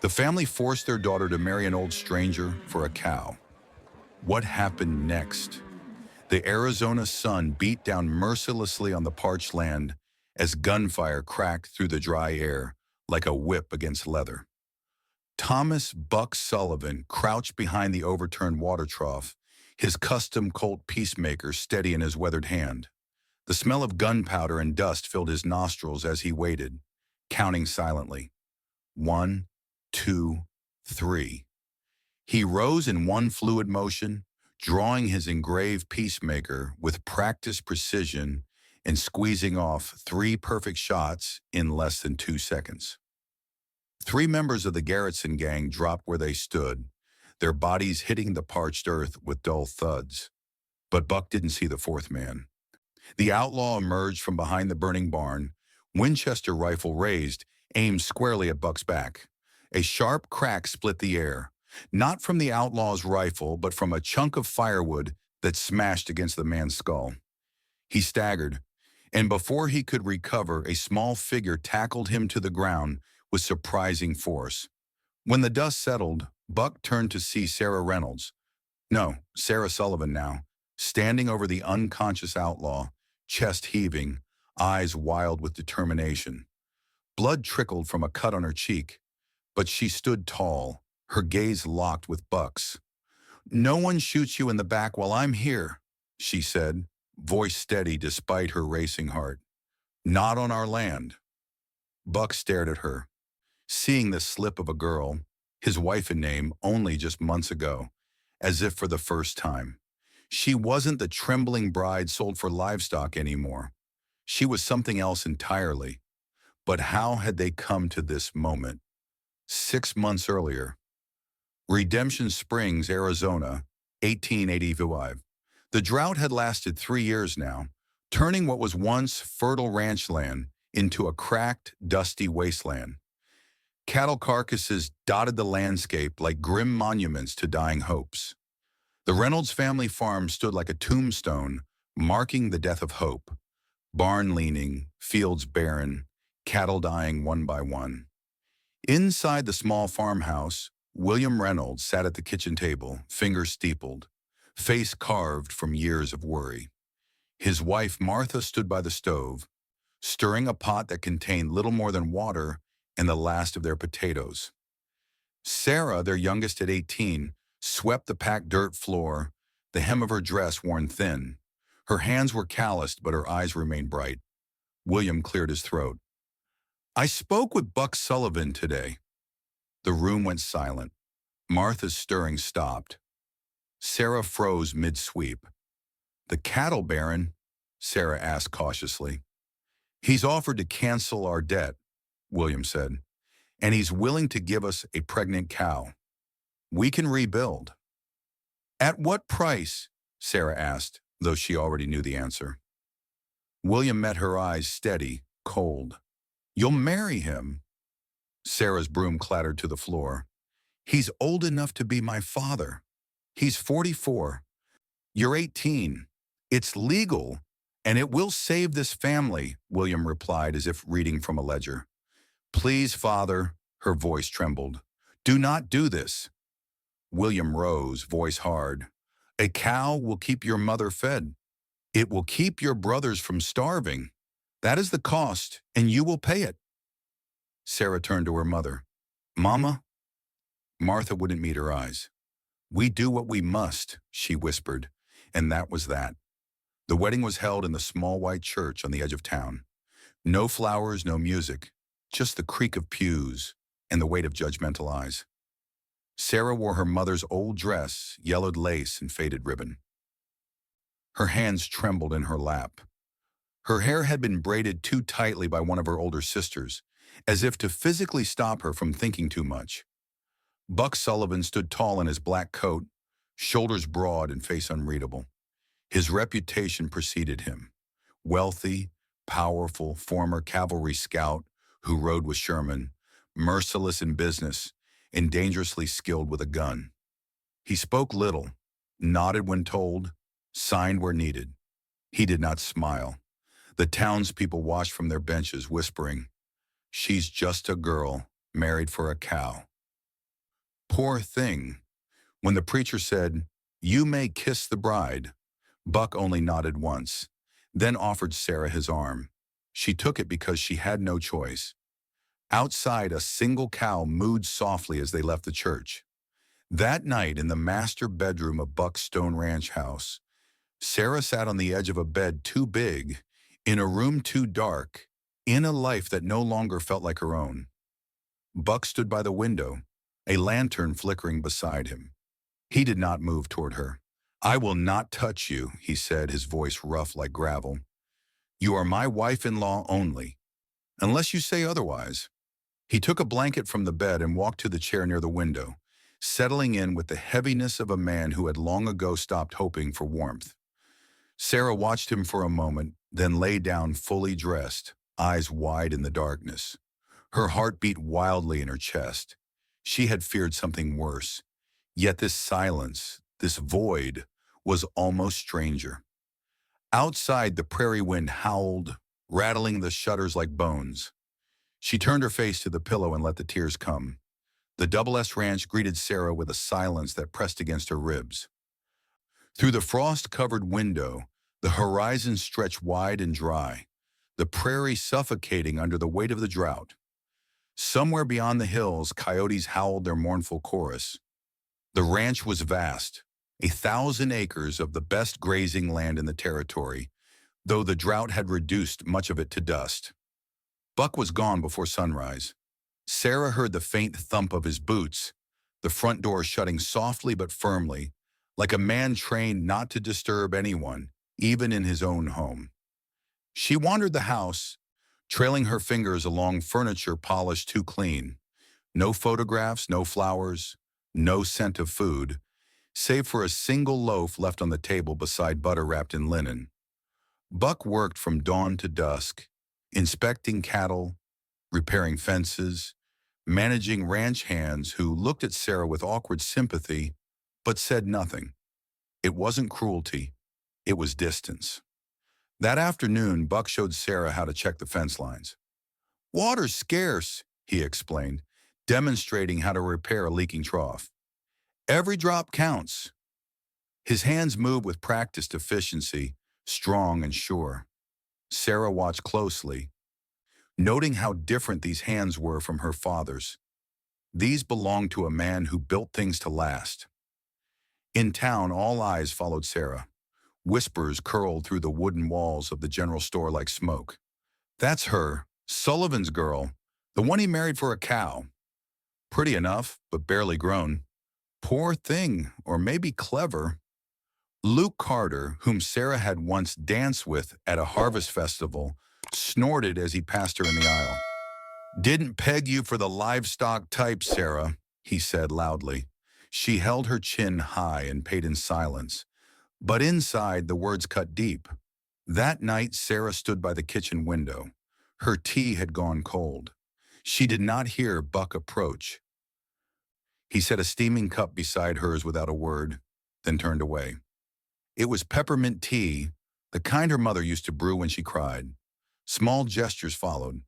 The family forced their daughter to marry an old stranger for a cow. What happened next? The Arizona sun beat down mercilessly on the parched land as gunfire cracked through the dry air like a whip against leather. Thomas Buck Sullivan crouched behind the overturned water trough, his custom Colt peacemaker steady in his weathered hand. The smell of gunpowder and dust filled his nostrils as he waited, counting silently. 1, 2, 3. He rose in one fluid motion, drawing his engraved peacemaker with practiced precision and squeezing off 3 perfect shots in less than 2 seconds. 3 members of the Garretson gang dropped where they stood, their bodies hitting the parched earth with dull thuds. But Buck didn't see the 4th man. The outlaw emerged from behind the burning barn, Winchester rifle raised, aimed squarely at Buck's back. A sharp crack split the air, not from the outlaw's rifle, but from a chunk of firewood that smashed against the man's skull. He staggered, and before he could recover, a small figure tackled him to the ground with surprising force. When the dust settled, Buck turned to see Sarah Reynolds. No, Sarah Sullivan now, standing over the unconscious outlaw, chest heaving, eyes wild with determination. Blood trickled from a cut on her cheek, but she stood tall, her gaze locked with Buck's. "No one shoots you in the back while I'm here," she said, voice steady despite her racing heart. "Not on our land." Buck stared at her, seeing the slip of a girl, his wife in name only just months ago, as if for the first time. She wasn't the trembling bride sold for livestock anymore. She was something else entirely. But how had they come to this moment? 6 months earlier. Redemption Springs, Arizona, 1885. The drought had lasted 3 years now, turning what was once fertile ranch land into a cracked, dusty wasteland. Cattle carcasses dotted the landscape like grim monuments to dying hopes. The Reynolds family farm stood like a tombstone, marking the death of hope. Barn leaning, fields barren, cattle dying one by one. Inside the small farmhouse, William Reynolds sat at the kitchen table, fingers steepled, face carved from years of worry. His wife Martha stood by the stove, stirring a pot that contained little more than water and the last of their potatoes. Sarah, their youngest at 18, swept the packed dirt floor, the hem of her dress worn thin. Her hands were calloused, but her eyes remained bright. William cleared his throat. "I spoke with Buck Sullivan today." The room went silent. Martha's stirring stopped. Sarah froze mid-sweep. "The cattle baron?" Sarah asked cautiously. "He's offered to cancel our debt," William said, "and he's willing to give us a pregnant cow. We can rebuild." "At what price?" Sarah asked, though she already knew the answer. William met her eyes steady, cold. "You'll marry him." Sarah's broom clattered to the floor. "He's old enough to be my father. He's 44. You're 18. It's legal, and it will save this family," William replied as if reading from a ledger. "Please, father," her voice trembled. "Do not do this." William rose, voice hard. "A cow will keep your mother fed. It will keep your brothers from starving. That is the cost, and you will pay it." Sarah turned to her mother. "Mama?" Martha wouldn't meet her eyes. "We do what we must," she whispered, and that was that. The wedding was held in the small white church on the edge of town. No flowers, no music, just the creak of pews and the weight of judgmental eyes. Sarah wore her mother's old dress, yellowed lace and faded ribbon. Her hands trembled in her lap. Her hair had been braided too tightly by one of her older sisters, as if to physically stop her from thinking too much. Buck Sullivan stood tall in his black coat, shoulders broad and face unreadable. His reputation preceded him. Wealthy, powerful, former cavalry scout who rode with Sherman, merciless in business, and dangerously skilled with a gun. He spoke little, nodded when told, signed where needed. He did not smile. The townspeople watched from their benches, whispering, "She's just a girl, married for a cow." Poor thing. When the preacher said, "You may kiss the bride," Buck only nodded once, then offered Sarah his arm. She took it because she had no choice. Outside, a single cow mooed softly as they left the church. That night, in the master bedroom of Buck's Stone Ranch house, Sarah sat on the edge of a bed too big, in a room too dark, in a life that no longer felt like her own. Buck stood by the window, a lantern flickering beside him. He did not move toward her. "I will not touch you," he said, his voice rough like gravel. "You are my wife-in-law only, unless you say otherwise." He took a blanket from the bed and walked to the chair near the window, settling in with the heaviness of a man who had long ago stopped hoping for warmth. Sarah watched him for a moment, then lay down fully dressed, eyes wide in the darkness. Her heart beat wildly in her chest. She had feared something worse. Yet this silence, this void, was almost stranger. Outside, the prairie wind howled, rattling the shutters like bones. She turned her face to the pillow and let the tears come. The Double S Ranch greeted Sarah with a silence that pressed against her ribs. Through the frost-covered window, the horizon stretched wide and dry, the prairie suffocating under the weight of the drought. Somewhere beyond the hills, coyotes howled their mournful chorus. The ranch was vast, 1,000 acres of the best grazing land in the territory, though the drought had reduced much of it to dust. Buck was gone before sunrise. Sarah heard the faint thump of his boots, the front door shutting softly but firmly, like a man trained not to disturb anyone, even in his own home. She wandered the house, trailing her fingers along furniture polished too clean. No photographs, no flowers, no scent of food, save for a single loaf left on the table beside butter wrapped in linen. Buck worked from dawn to dusk, inspecting cattle, repairing fences, managing ranch hands who looked at Sarah with awkward sympathy, but said nothing. It wasn't cruelty, it was distance. That afternoon, Buck showed Sarah how to check the fence lines. "Water's scarce," he explained, demonstrating how to repair a leaking trough. "Every drop counts." His hands moved with practiced efficiency, strong and sure. Sarah watched closely, noting how different these hands were from her father's. These belonged to a man who built things to last. In town, all eyes followed Sarah. Whispers curled through the wooden walls of the general store like smoke. "That's her, Sullivan's girl, the one he married for a cow. Pretty enough, but barely grown. Poor thing, or maybe clever." Luke Carter, whom Sarah had once danced with at a harvest festival, snorted as he passed her in the aisle. "Didn't peg you for the livestock type, Sarah," he said loudly. She held her chin high and paid in silence. But inside, the words cut deep. That night, Sarah stood by the kitchen window. Her tea had gone cold. She did not hear Buck approach. He set a steaming cup beside hers without a word, then turned away. It was peppermint tea, the kind her mother used to brew when she cried. Small gestures followed.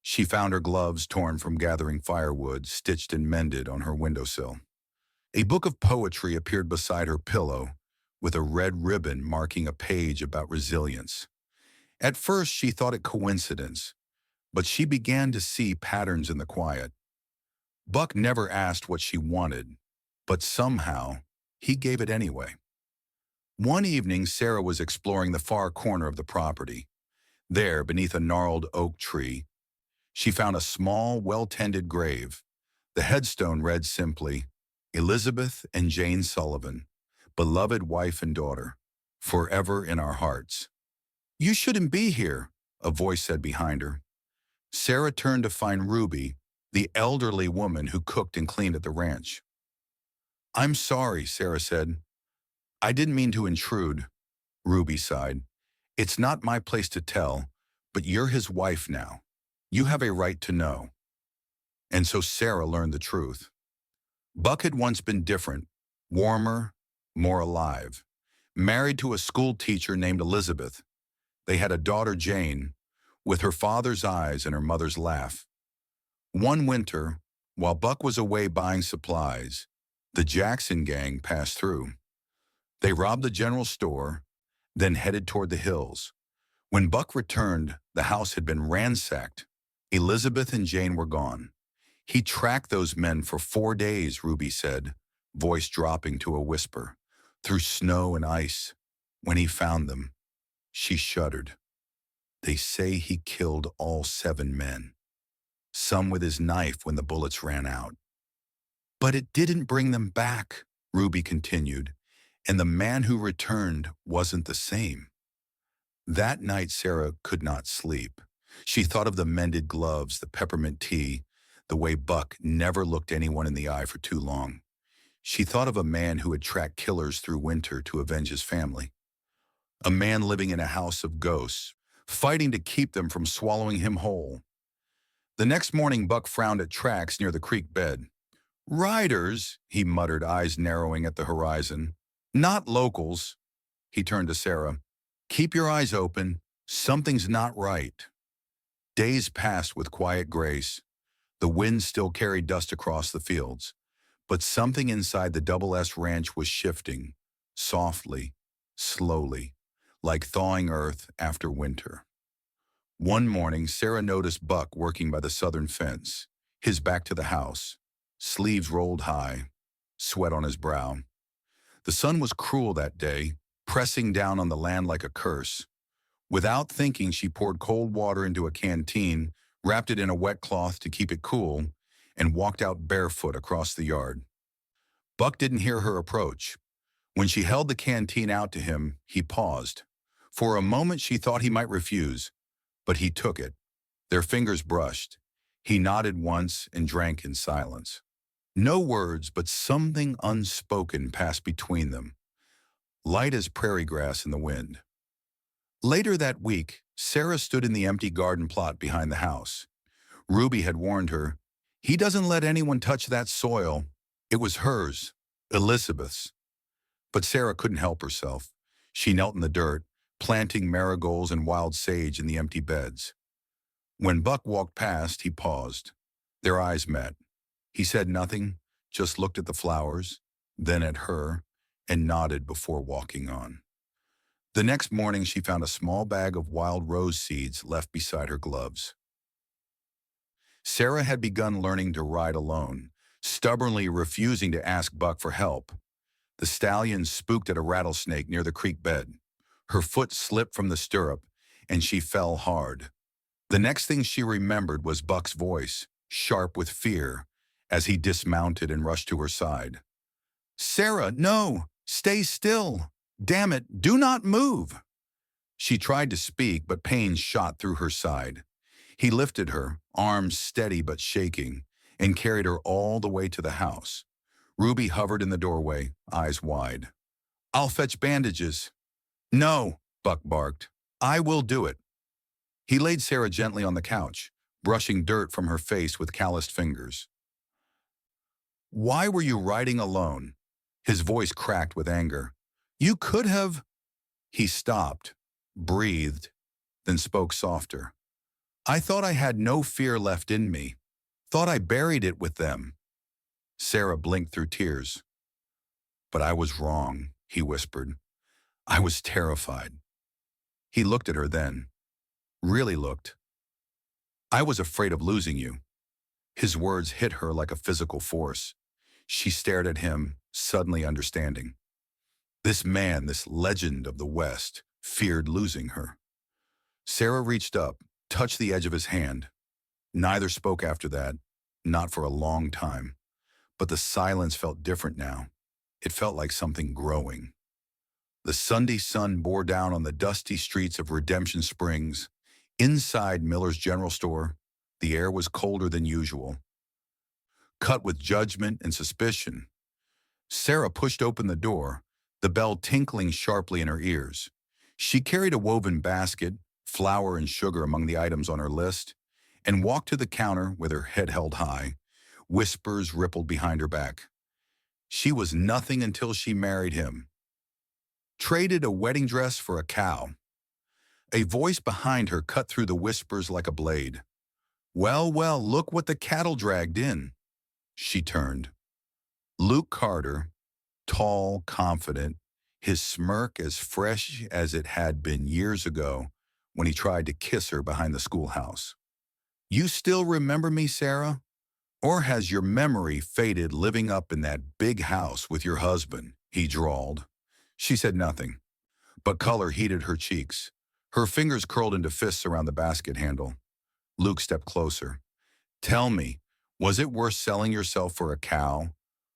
She found her gloves torn from gathering firewood, stitched and mended on her windowsill. A book of poetry appeared beside her pillow, with a red ribbon marking a page about resilience. At first, she thought it coincidence, but she began to see patterns in the quiet. Buck never asked what she wanted, but somehow, he gave it anyway. One evening, Sarah was exploring the far corner of the property. There, beneath a gnarled oak tree, she found a small, well-tended grave. The headstone read simply, "Elizabeth and Jane Sullivan, beloved wife and daughter, forever in our hearts." "You shouldn't be here," a voice said behind her. Sarah turned to find Ruby, the elderly woman who cooked and cleaned at the ranch. "I'm sorry," Sarah said. "I didn't mean to intrude." Ruby sighed. "It's not my place to tell, but you're his wife now. You have a right to know." And so Sarah learned the truth. Buck had once been different, warmer, more alive. Married to a school teacher named Elizabeth, they had a daughter, Jane, with her father's eyes and her mother's laugh. One winter, While Buck was away buying supplies, the Jackson gang passed through. They robbed the general store, then headed toward the hills. When Buck returned, the house had been ransacked. Elizabeth and Jane were gone. He tracked those men for 4 days, Ruby said, voice dropping to a whisper, through snow and ice. When he found them, she shuddered. They say he killed all 7 men, some with his knife when the bullets ran out. But it didn't bring them back, Ruby continued, and the man who returned wasn't the same. That night, Sarah could not sleep. She thought of the mended gloves, the peppermint tea, the way Buck never looked anyone in the eye for too long. She thought of a man who had tracked killers through winter to avenge his family. A man living in a house of ghosts, fighting to keep them from swallowing him whole. The next morning, Buck frowned at tracks near the creek bed. "Riders," he muttered, eyes narrowing at the horizon. "Not locals." He turned to Sarah. "Keep your eyes open. Something's not right." Days passed with quiet grace. The wind still carried dust across the fields, but something inside the Double S ranch was shifting, softly, slowly, like thawing earth after winter. One morning, Sarah noticed Buck working by the southern fence, his back to the house, sleeves rolled high, sweat on his brow. The sun was cruel that day, pressing down on the land like a curse. Without thinking, she poured cold water into a canteen, wrapped it in a wet cloth to keep it cool, and walked out barefoot across the yard. Buck didn't hear her approach. When she held the canteen out to him, he paused. For a moment, she thought he might refuse, but he took it. Their fingers brushed. He nodded once and drank in silence. No words, but something unspoken passed between them, light as prairie grass in the wind. Later that week, Sarah stood in the empty garden plot behind the house. Ruby had warned her, "He doesn't let anyone touch that soil." It was hers, Elizabeth's. But Sarah couldn't help herself. She knelt in the dirt, planting marigolds and wild sage in the empty beds. When Buck walked past, he paused. Their eyes met. He said nothing, just looked at the flowers, then at her, and nodded before walking on. The next morning, she found a small bag of wild rose seeds left beside her gloves. Sarah had begun learning to ride alone, stubbornly refusing to ask Buck for help. The stallion spooked at a rattlesnake near the creek bed. Her foot slipped from the stirrup, and she fell hard. The next thing she remembered was Buck's voice, sharp with fear, as he dismounted and rushed to her side. "Sarah, no! Stay still! Damn it, do not move!" She tried to speak, but pain shot through her side. He lifted her, arms steady but shaking, and carried her all the way to the house. Ruby hovered in the doorway, eyes wide. "I'll fetch bandages." "No," Buck barked. "I will do it." He laid Sarah gently on the couch, brushing dirt from her face with calloused fingers. "Why were you riding alone?" His voice cracked with anger. "You could have—" He stopped, breathed, then spoke softer. "I thought I had no fear left in me. Thought I buried it with them." Sarah blinked through tears. "But I was wrong," he whispered. "I was terrified." He looked at her then. Really looked. "I was afraid of losing you." His words hit her like a physical force. She stared at him, suddenly understanding. This man, this legend of the West, feared losing her. Sarah reached up, touched the edge of his hand. Neither spoke after that, not for a long time. But the silence felt different now. It felt like something growing. The Sunday sun bore down on the dusty streets of Redemption Springs. Inside Miller's General Store, the air was colder than usual, cut with judgment and suspicion. Sarah pushed open the door, the bell tinkling sharply in her ears. She carried a woven basket, flour and sugar among the items on her list, and walked to the counter with her head held high. Whispers rippled behind her back. She was nothing until she married him. Traded a wedding dress for a cow. A voice behind her cut through the whispers like a blade. "Well, well, look what the cattle dragged in." She turned. Luke Carter, tall, confident, his smirk as fresh as it had been years ago when he tried to kiss her behind the schoolhouse. You still remember me, Sarah? Or has your memory faded living up in that big house with your husband? He drawled. She said nothing, but color heated her cheeks. Her fingers curled into fists around the basket handle. Luke stepped closer. Tell me, was it worth selling yourself for a cow?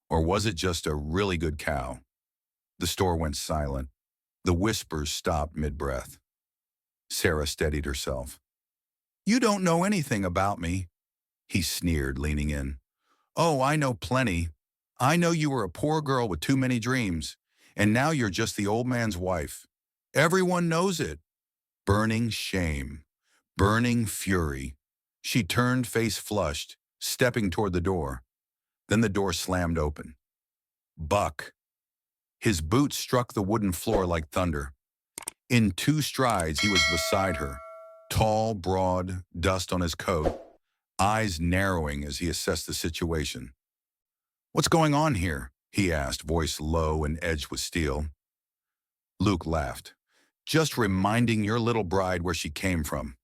Or was it just a really good cow? The store went silent. The whispers stopped mid-breath. Sarah steadied herself. You don't know anything about me, he sneered, leaning in. Oh, I know plenty. I know you were a poor girl with too many dreams, and now you're just the old man's wife. Everyone knows it. Burning shame, burning fury. She turned face flushed, stepping toward the door. Then the door slammed open. Buck. His boots struck the wooden floor like thunder. In 2 strides, he was beside her. Tall, broad, dust on his coat, eyes narrowing as he assessed the situation. What's going on here? He asked, voice low and edged with steel. Luke laughed. Just reminding your little bride where she came from.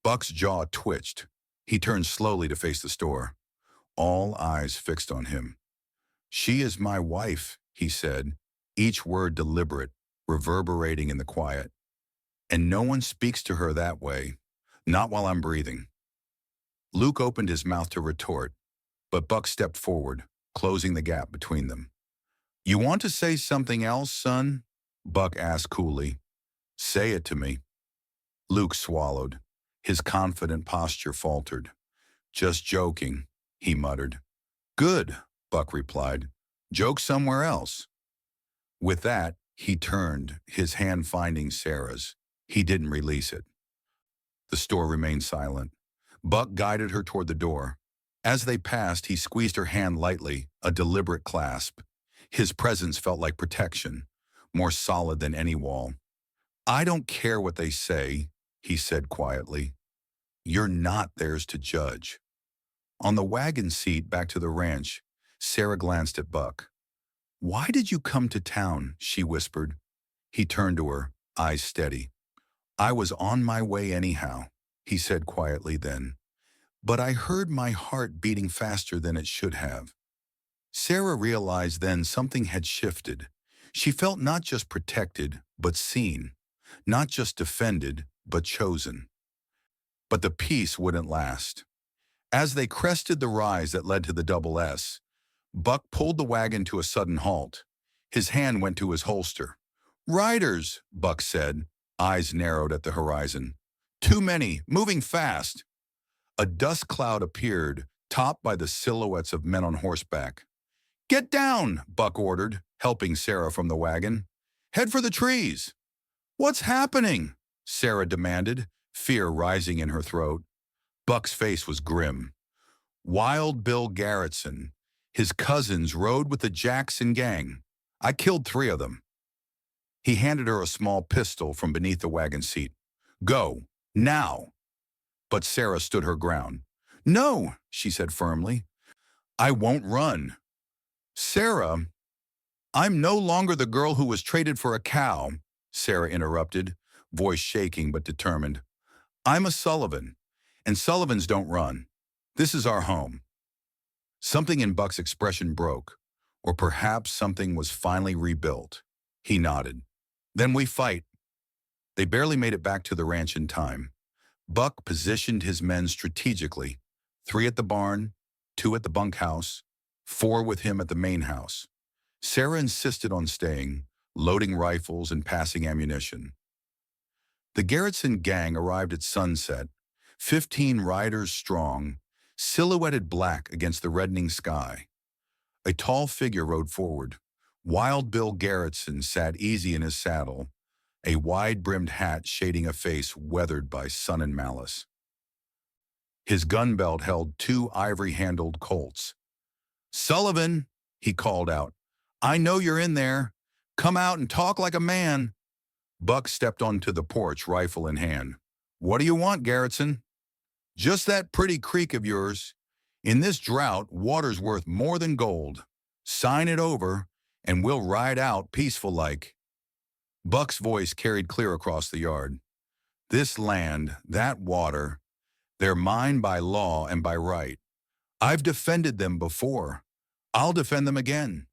Buck's jaw twitched. He turned slowly to face the store. All eyes fixed on him. She is my wife, he said, each word deliberate, reverberating in the quiet. And no one speaks to her that way, not while I'm breathing. Luke opened his mouth to retort, but Buck stepped forward, closing the gap between them. You want to say something else, son? Buck asked coolly. Say it to me. Luke swallowed. His confident posture faltered. Just joking, he muttered. Good, Buck replied. Joke somewhere else. With that, he turned, his hand finding Sarah's. He didn't release it. The store remained silent. Buck guided her toward the door. As they passed, he squeezed her hand lightly, a deliberate clasp. His presence felt like protection, more solid than any wall. I don't care what they say, he said quietly. You're not theirs to judge. On the wagon seat back to the ranch, Sarah glanced at Buck. Why did you come to town? She whispered. He turned to her, eyes steady. I was on my way anyhow, he said quietly then. But I heard my heart beating faster than it should have. Sarah realized then something had shifted. She felt not just protected, but seen. Not just defended, but chosen. But the peace wouldn't last. As they crested the rise that led to the Double S, Buck pulled the wagon to a sudden halt. His hand went to his holster. Riders, Buck said, eyes narrowed at the horizon. Too many, moving fast. A dust cloud appeared, topped by the silhouettes of men on horseback. Get down, Buck ordered, helping Sarah from the wagon. Head for the trees. What's happening? Sarah demanded, fear rising in her throat. Buck's face was grim. Wild Bill Garretson. His cousins rode with the Jackson gang. I killed 3 of them. He handed her a small pistol from beneath the wagon seat. Go, now. But Sarah stood her ground. No, she said firmly. I won't run. Sarah, I'm no longer the girl who was traded for a cow, Sarah interrupted, voice shaking but determined. I'm a Sullivan, and Sullivans don't run. This is our home. Something in Buck's expression broke, or perhaps something was finally rebuilt. He nodded. Then we fight. They barely made it back to the ranch in time. Buck positioned his men strategically, 3 at the barn, 2 at the bunkhouse, 4 with him at the main house. Sarah insisted on staying, loading rifles and passing ammunition. The Garretson gang arrived at sunset, 15 riders strong, silhouetted black against the reddening sky. A tall figure rode forward. Wild Bill Garretson sat easy in his saddle, a wide-brimmed hat shading a face weathered by sun and malice. His gun belt held 2 ivory-handled Colts. Sullivan, he called out, I know you're in there. Come out and talk like a man. Buck stepped onto the porch, rifle in hand. What do you want, Garretson? Just that pretty creek of yours. In this drought, water's worth more than gold. Sign it over, and we'll ride out peaceful like. Buck's voice carried clear across the yard. This land, that water, they're mine by law and by right. I've defended them before. I'll defend them again.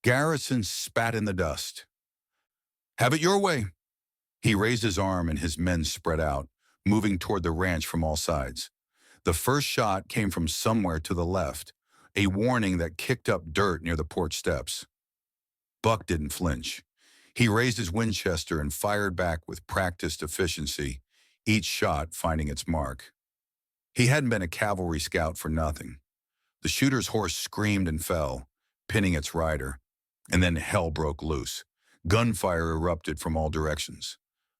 Garrison spat in the dust. Have it your way. He raised his arm and his men spread out, moving toward the ranch from all sides. The first shot came from somewhere to the left, a warning that kicked up dirt near the porch steps. Buck didn't flinch. He raised his Winchester and fired back with practiced efficiency, each shot finding its mark. He hadn't been a cavalry scout for nothing. The shooter's horse screamed and fell, pinning its rider, and then hell broke loose. Gunfire erupted from all directions.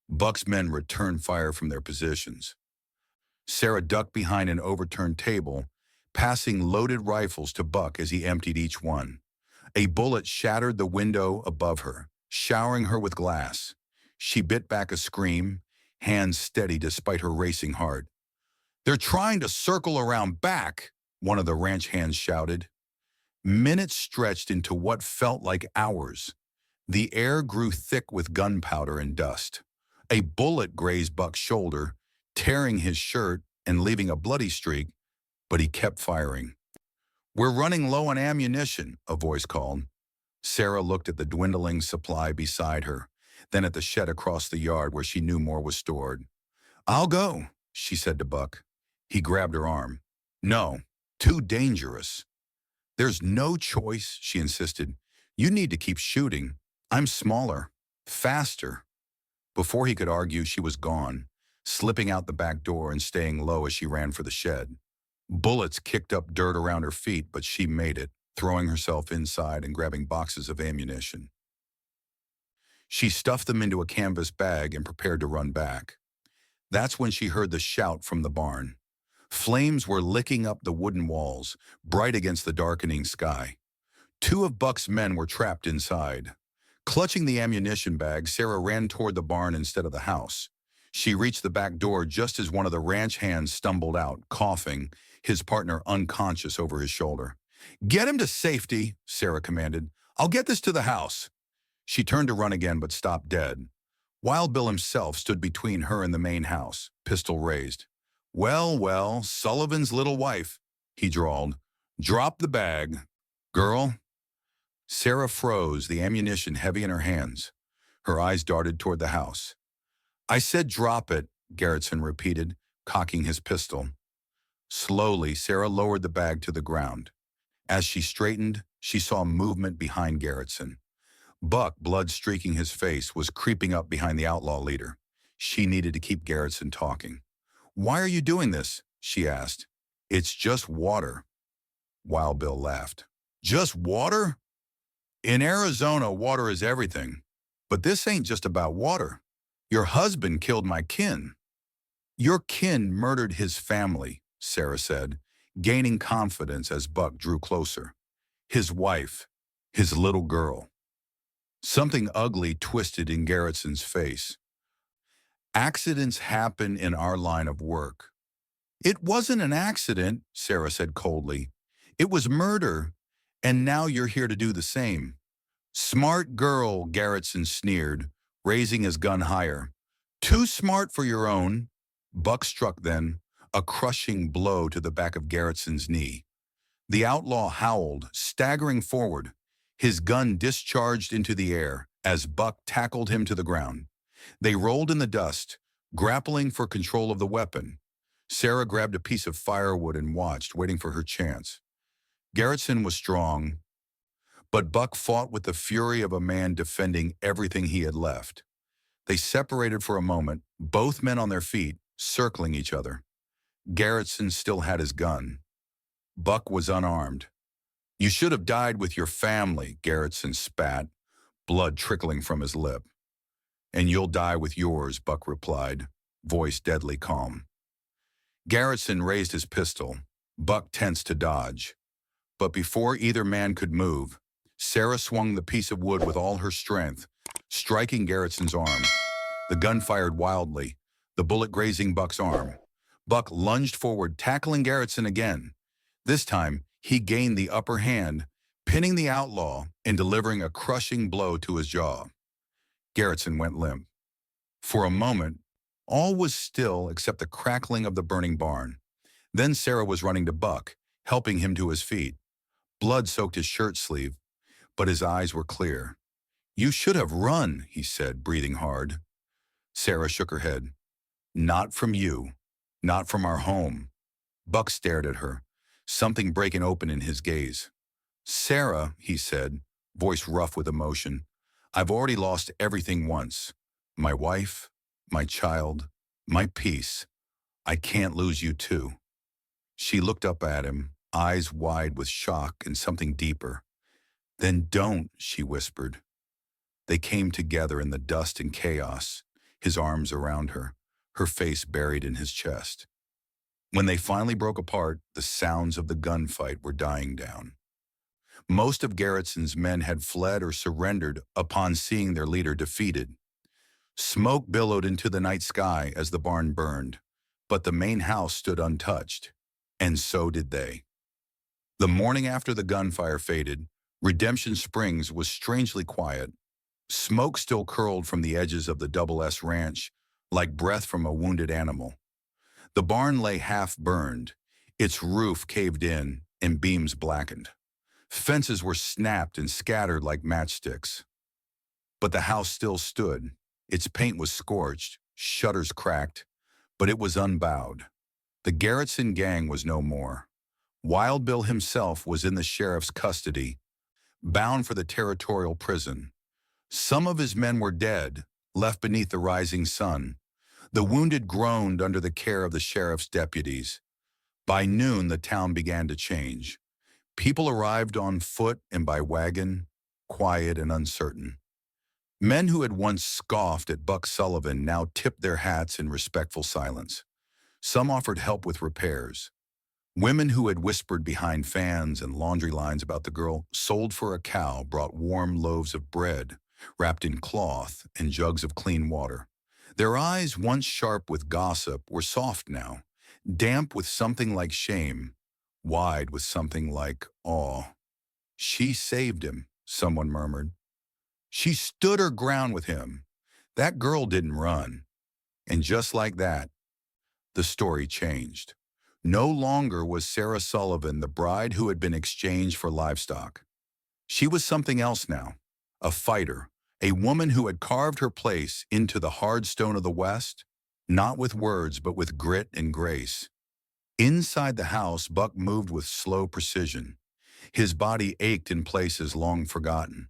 Buck's men returned fire from their positions. Sarah ducked behind an overturned table, passing loaded rifles to Buck as he emptied each one. A bullet shattered the window above her, showering her with glass. She bit back a scream, hands steady despite her racing heart. "They're trying to circle around back," one of the ranch hands shouted. Minutes stretched into what felt like hours. The air grew thick with gunpowder and dust. A bullet grazed Buck's shoulder, tearing his shirt and leaving a bloody streak, but he kept firing. "We're running low on ammunition," a voice called. Sarah looked at the dwindling supply beside her, then at the shed across the yard where she knew more was stored. "I'll go," she said to Buck. He grabbed her arm. "No, too dangerous." "There's no choice," she insisted. "You need to keep shooting. I'm smaller, faster." Before he could argue, she was gone, slipping out the back door and staying low as she ran for the shed. Bullets kicked up dirt around her feet, but she made it, throwing herself inside and grabbing boxes of ammunition. She stuffed them into a canvas bag and prepared to run back. That's when she heard the shout from the barn. Flames were licking up the wooden walls, bright against the darkening sky. Two of Buck's men were trapped inside. Clutching the ammunition bag, Sarah ran toward the barn instead of the house. She reached the back door just as one of the ranch hands stumbled out, coughing, his partner unconscious over his shoulder. "Get him to safety," Sarah commanded. "I'll get this to the house." She turned to run again but stopped dead. Wild Bill himself stood between her and the main house, pistol raised. "Well, well, Sullivan's little wife," he drawled. "Drop the bag. Girl." Sarah froze, the ammunition heavy in her hands. Her eyes darted toward the house. "I said drop it," Garretson repeated, cocking his pistol. Slowly, Sarah lowered the bag to the ground. As she straightened, she saw movement behind Garretson. Buck, blood streaking his face, was creeping up behind the outlaw leader. She needed to keep Garretson talking. "Why are you doing this?" she asked. "It's just water." Wild Bill laughed. "Just water? In Arizona, water is everything. But this ain't just about water. Your husband killed my kin." "Your kin murdered his family," Sarah said, gaining confidence as Buck drew closer. "His wife, his little girl." Something ugly twisted in Garretson's face. "Accidents happen in our line of work." "It wasn't an accident," Sarah said coldly. "It was murder, and now you're here to do the same." "Smart girl," Garretson sneered, raising his gun higher. "Too smart for your own." Buck struck then, a crushing blow to the back of Garretson's knee. The outlaw howled, staggering forward. His gun discharged into the air as Buck tackled him to the ground. They rolled in the dust, grappling for control of the weapon. Sarah grabbed a piece of firewood and watched, waiting for her chance. Garretson was strong, but Buck fought with the fury of a man defending everything he had left. They separated for a moment, both men on their feet, circling each other. Garretson still had his gun. Buck was unarmed. "You should have died with your family," Garretson spat, blood trickling from his lip. "And you'll die with yours," Buck replied, voice deadly calm. Garretson raised his pistol. Buck tensed to dodge. But before either man could move, Sarah swung the piece of wood with all her strength, striking Garretson's arm. The gun fired wildly, the bullet grazing Buck's arm. Buck lunged forward, tackling Garretson again. This time, he gained the upper hand, pinning the outlaw and delivering a crushing blow to his jaw. Garretson went limp. For a moment, all was still except the crackling of the burning barn. Then Sarah was running to Buck, helping him to his feet. Blood soaked his shirt sleeve, but his eyes were clear. "You should have run," he said, breathing hard. Sarah shook her head. "Not from you. Not from our home." Buck stared at her, something breaking open in his gaze. "Sarah," he said, voice rough with emotion, "I've already lost everything once. My wife, my child, my peace. I can't lose you too." She looked up at him, eyes wide with shock and something deeper. "Then don't," she whispered. They came together in the dust and chaos, his arms around her, her face buried in his chest. When they finally broke apart, the sounds of the gunfight were dying down. Most of Garretson's men had fled or surrendered upon seeing their leader defeated. Smoke billowed into the night sky as the barn burned, but the main house stood untouched, and so did they. The morning after the gunfire faded, Redemption Springs was strangely quiet. Smoke still curled from the edges of the Double S Ranch, like breath from a wounded animal. The barn lay half-burned, its roof caved in and beams blackened. Fences were snapped and scattered like matchsticks. But the house still stood. Its paint was scorched, shutters cracked, but it was unbowed. The Garretson gang was no more. Wild Bill himself was in the sheriff's custody, bound for the territorial prison. Some of his men were dead, left beneath the rising sun. The wounded groaned under the care of the sheriff's deputies. By noon, the town began to change. People arrived on foot and by wagon, quiet and uncertain. Men who had once scoffed at Buck Sullivan now tipped their hats in respectful silence. Some offered help with repairs. Women who had whispered behind fans and laundry lines about the girl sold for a cow brought warm loaves of bread, wrapped in cloth and jugs of clean water. Their eyes, once sharp with gossip, were soft now, damp with something like shame, wide with something like awe. "She saved him," someone murmured. "She stood her ground with him. That girl didn't run." And just like that, the story changed. No longer was Sarah Sullivan the bride who had been exchanged for livestock. She was something else now, a fighter, a woman who had carved her place into the hard stone of the West, not with words but with grit and grace. Inside the house, Buck moved with slow precision. His body ached in places long forgotten,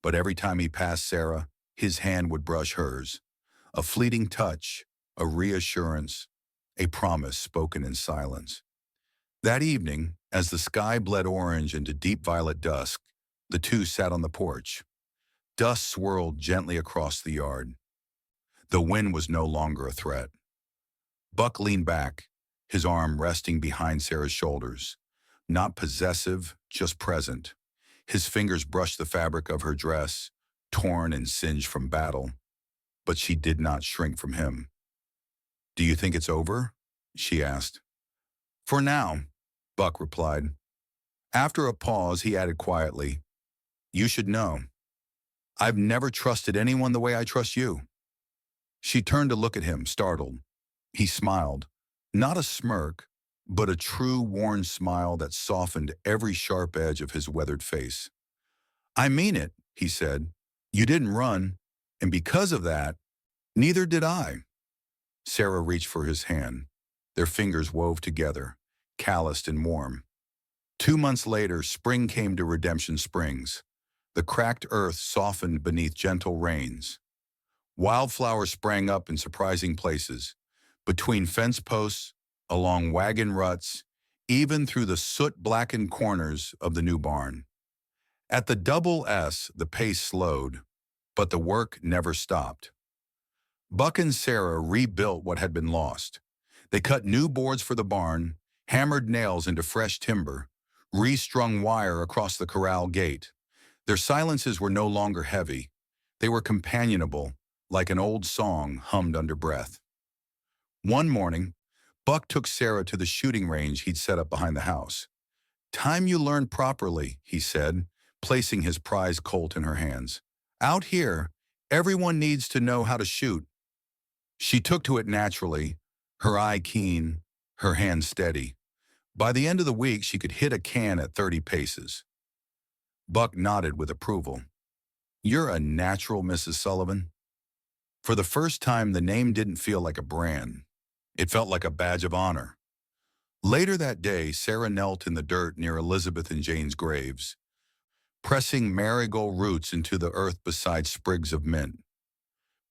but every time he passed Sarah, his hand would brush hers. A fleeting touch, a reassurance, a promise spoken in silence. That evening, as the sky bled orange into deep violet dusk, the two sat on the porch. Dust swirled gently across the yard. The wind was no longer a threat. Buck leaned back, his arm resting behind Sarah's shoulders. Not possessive, just present. His fingers brushed the fabric of her dress, torn and singed from battle. But she did not shrink from him. "Do you think it's over?" she asked. "For now," Buck replied. After a pause, he added quietly, "You should know. I've never trusted anyone the way I trust you." She turned to look at him, startled. He smiled, not a smirk, but a true, worn smile that softened every sharp edge of his weathered face. "I mean it," he said. "You didn't run, and because of that, neither did I." Sarah reached for his hand. Their fingers wove together, calloused and warm. 2 months later, spring came to Redemption Springs. The cracked earth softened beneath gentle rains. Wildflowers sprang up in surprising places, between fence posts, along wagon ruts, even through the soot-blackened corners of the new barn. At the Double S, the pace slowed, but the work never stopped. Buck and Sarah rebuilt what had been lost. They cut new boards for the barn, hammered nails into fresh timber, restrung wire across the corral gate. Their silences were no longer heavy. They were companionable, like an old song hummed under breath. One morning, Buck took Sarah to the shooting range he'd set up behind the house. Time you learn properly, he said, placing his prize colt in her hands. Out here, everyone needs to know how to shoot. She took to it naturally, her eye keen, her hand steady. By the end of the week, she could hit a can at 30 paces. Buck nodded with approval. You're a natural, Mrs. Sullivan. For the first time, the name didn't feel like a brand. It felt like a badge of honor. Later that day, Sarah knelt in the dirt near Elizabeth and Jane's graves, pressing marigold roots into the earth beside sprigs of mint.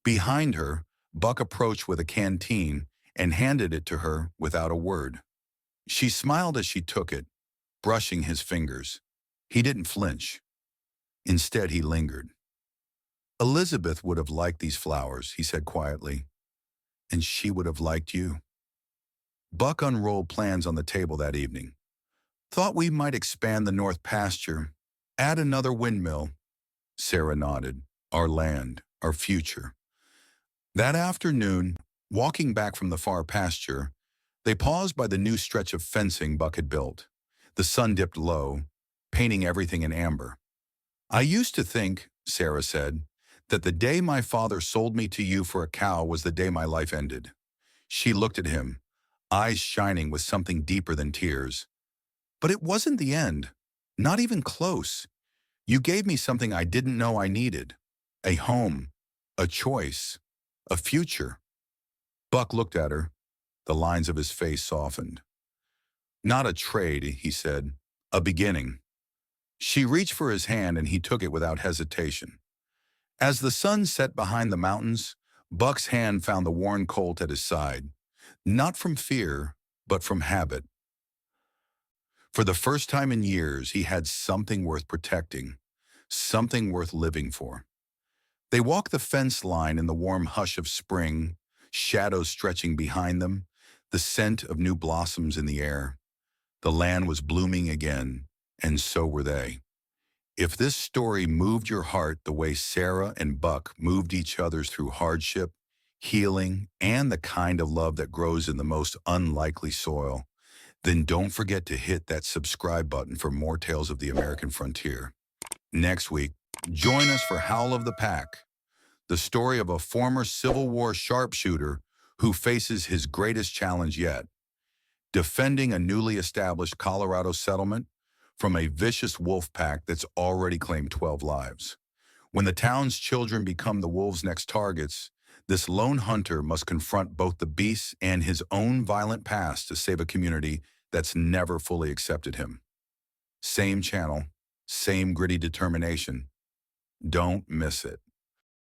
Behind her, Buck approached with a canteen and handed it to her without a word. She smiled as she took it, brushing his fingers. He didn't flinch. Instead, he lingered. Elizabeth would have liked these flowers, he said quietly, and she would have liked you. Buck unrolled plans on the table that evening. Thought we might expand the north pasture, add another windmill. Sarah nodded. Our land, our future. That afternoon, walking back from the far pasture, they paused by the new stretch of fencing Buck had built. The sun dipped low, painting everything in amber. I used to think, Sarah said, that the day my father sold me to you for a cow was the day my life ended. She looked at him, eyes shining with something deeper than tears. But it wasn't the end, not even close. You gave me something I didn't know I needed. A home, a choice, a future. Buck looked at her. The lines of his face softened. Not a trade, he said, a beginning. She reached for his hand and he took it without hesitation. As the sun set behind the mountains, Buck's hand found the worn colt at his side, not from fear, but from habit. For the first time in years, he had something worth protecting, something worth living for. They walked the fence line in the warm hush of spring, shadows stretching behind them, the scent of new blossoms in the air. The land was blooming again, and so were they. If this story moved your heart the way Sarah and Buck moved each other's through hardship, healing, and the kind of love that grows in the most unlikely soil, then don't forget to hit that subscribe button for more tales of the American frontier. Next week, join us for Howl of the Pack, the story of a former Civil War sharpshooter who faces his greatest challenge yet, defending a newly established Colorado settlement from a vicious wolf pack that's already claimed 12 lives. When the town's children become the wolves' next targets, this lone hunter must confront both the beasts and his own violent past to save a community that's never fully accepted him. Same channel, same gritty determination. Don't miss it.